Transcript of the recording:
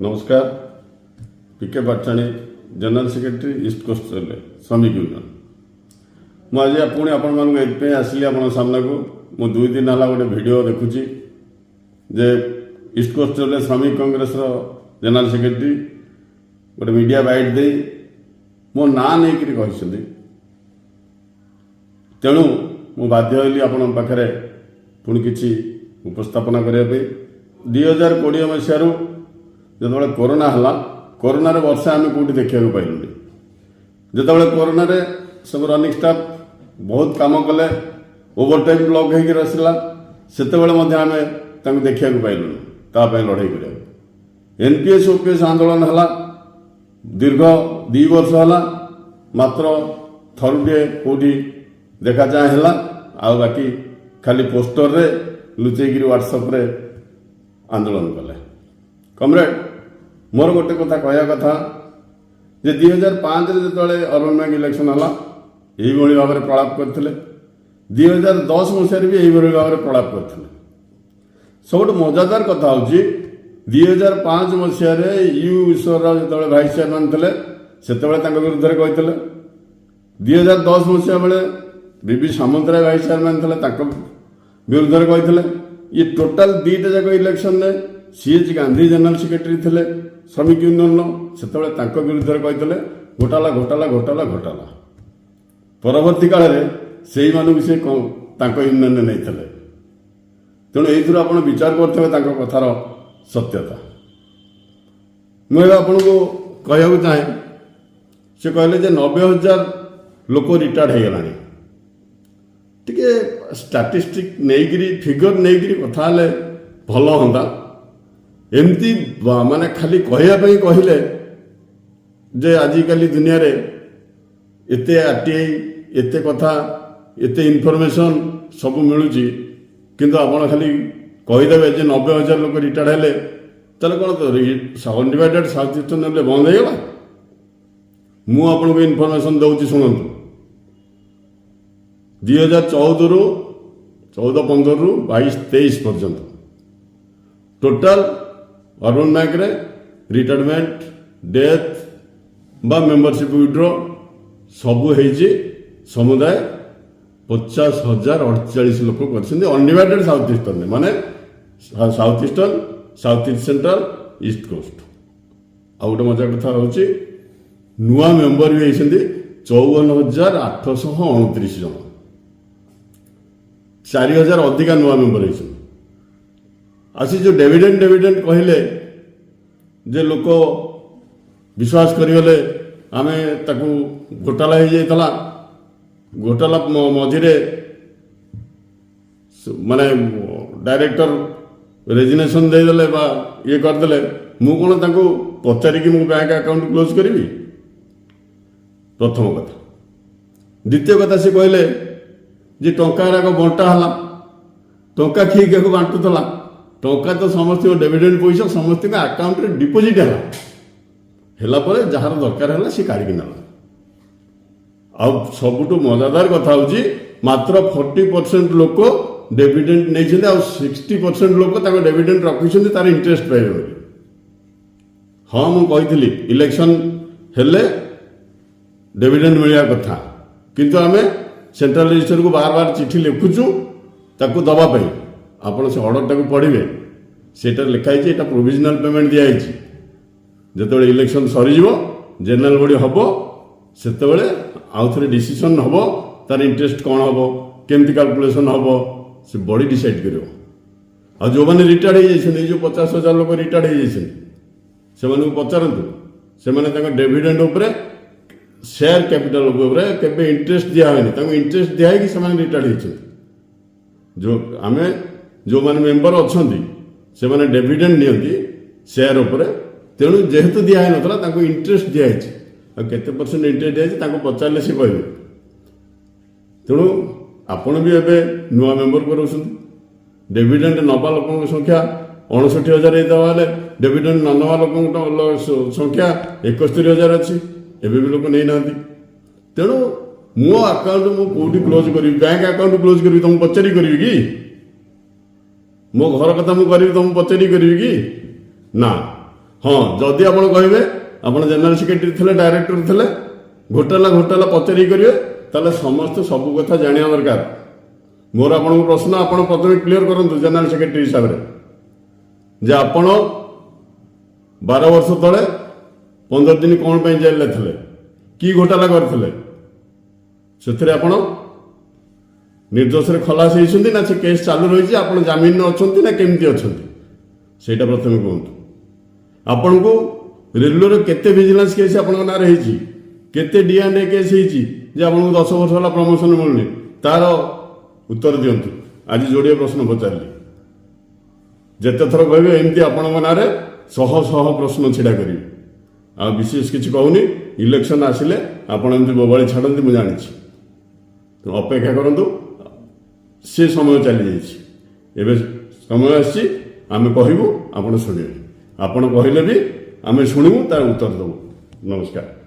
नमस्कार। P K Patchani general secretary East Coast Railway Shramik Union. मुझे पुणी आपण आसली आप सामना को मु 2 दिन है गोटे वीडियो देखुची जे ईस्ट कोस्ट रेलवे श्रमिक कांग्रेस जनरल सेक्रेटरी गोटे मीडिया बाइट दे मो ना नहीं कहते तेणु मु बाध्य हली आपण पाखे पुणी किसी उपस्थापना करने 2020 मसीह जो कोरोना है कोरोना रे वर्षा आम कौटी देखा पाइलुनि जो कोरोना रे सब रनिंग स्टाफ बहुत काम कले ओवरटाइम ब्लॉक होकर आसला से आम देखा पाइलुनि तापाई लड़ाई कर एनपीएस ओपीएस आंदोलन है दीर्घ 2 वर्ष है मात्र थरुटे कौटी देखा चाहे है आ बाकी खाली पोस्टर रे लुचेक व्हाट्सएप रे आंदोलन कले। कमरेड मोर गोटे कथा कहया कथा जे 2005 जो अर्बन बैंक इलेक्शन है यही भाव में प्रलाप करते 2010 मसीह भी यही भाव में प्रलाप करते। सब मजादार कथा हूँ 2005 मसीह यू ईश्वर जो भाइस चेयरमैन थे से विरुद्ध कहते 2010 मसीह बेले बीबी सामंतराय भाइस चेयरमैन थे विरुद्ध कहते ये टोटाल 2टा जाक इलेक्शन में सीएच गांधी जनरल सेक्रेटरी थे श्रमिक यूनियन से विरुद्ध कहते घोटाला घोटाला घोटाला घोटाला परवर्ती काल में से यूनियन ने नहीं थे। तेणु ये आप विचार करते कथार सत्यता मुझे आपन को कहूँ चाहे से कहले 90,000 लोक रिटायर्ड हो गलानी टिके स्टाटिस्टिक नहीं फिगर नहीं कथा भल हाँ एमती माने खाली कहवाई कहले जे आजिकल दुनिया रे एते आरटीआई एते कथा एते इनफॉरमेशन सब मिलूची किंतु आपण खाली कहीदेवे जे 90,000 लोक रिटायर्ड हेले ताले कौन तो अनडिवाइडेड साउथ ईस्टर्न रेलवे बंद हो गला। मु आपन को इनफॉरमेशन दउची सुनंतु 2014 रु 14-15 रु 22-23 पर्यंत टोटाल अर्बन बैंक रे रिटायरमेंट डेथ बा मेंबरशिप विड्रो सबू होइछि समुदाय 50,048 लोक कर अनडिवाइडेड साउथ ईस्टर्न माने South Eastern South East Central East Coast. आ गोटे मजा कथा हूँ नुआ मेंबर भी होती 54,829 जन 4,000 अधिका नुआ मेंबर होती आसी जो डिविडेंड कहले जे लोक विश्वास करें आम ताकू घोटाला हो जाता घोटाला मझिरे माने डायरेक्टर रेजिग्नेशन देदेले ये करदे मु कौन ताकू पचारिकी मु बैंक अकाउंट क्लोज करी प्रथम कथा। द्वितीय कथा से कहले जे टंका बंटा है टंका किए क्या बांटुला टंका तो समस्त डिविडेंड पैसा समस्त अकाउंट रे डिपोजिट है जार दरकार है सी काढ़ी ना सबुठ मजादार कथा हूँ मात्र 40% लोक डिविडेंड नहीं 60% लोक डिविडेंड रखी तार इंटरेस्ट पाइबे। हाँ मुझे इलेक्शन हेले डिविडेंड मिलवा कथा किंतु आम सेंट्रल रजिस्टर को बार बार चिठी लिखुचु ताकू दवाई आपड़ से अर्डर टाक पढ़े से लिखाई प्रोविजनल पेमेंट दिखाई जो इलेक्शन सरीज जनरल बॉडी हम से आउ थे डिसीजन हम तार इंटरेस्ट कौन हम केमती कैलकुलेशन हम से बॉडी डिसाइड कर जो मैंने रिटायर्ड हो जाइए जो 50,000 लोग रिटायर्ड हो जाइए से पचारतु से डिविडेंड शेयर कैपिटल के इंटरेस्ट दिखाई इंटरेस्ट दिखाई से रिटायर्ड होती जो आम जो मैंने मेंबर अच्छा से मैंने डिविडेंड नियंती शेयर उपर तेणु जेहेतु दिखाई नाला इंटरेस्ट दिखाई केते परसेंट इंटरेस्ट दिखाई पचारे सी कहे तेणु आपण भी एवं नुआ मेंबर कर डिविडेंड नवा लोक संख्या 59,000 होता डिविडेंड न नवा लोक संख्या 71,000 अच्छी एवं भी लोक नहीं ना तेणु मो अकाउंट मु कौटी क्लोज करी बैंक अकाउंट क्लोज करी तुम पचारि करी कि मो घर कथा मुझे तुमको पचारि करी कि ना हाँ जदि आप कहे आप जनरल सेक्रेटरी थे डायरेक्टर थे घोटाला पचारि करेंगे ताले समस्त सब कथा जाना दरकार। मोर आपन प्रश्न आप प्रथम क्लीयर करूँ जनरल सेक्रेटरी हिसाब से आपण 12 वर्ष तले 15 दिन कौन पर जेल थे कि घोटाला करते से आप निर्दोष खलास होती ना से केस चालू रही आप जमीन अच्छा ना केमती अच्छा से प्रथम कहतु आपण को रेलवे केते विजिलेंस केस आप केते D&A केस होती आपको 10 वर्ष है प्रमोशन मिलूनी तार उत्तर दिंतु। आज जोड़े प्रश्न पचारि जिते थर कहे एमती आपण ना शह शह प्रश्न छिड़ा करी आ विशेष किसी कहूनी इलेक्शन आसिले आपण एमती बोबाड़ी छाड़ती मुझे जानी तो अपेक्षा करूँ से समय चली जाइए समय आसी आम कहूँ आप शुणे आप कहले भी आम शुणु तार उत्तर देवु। नमस्कार।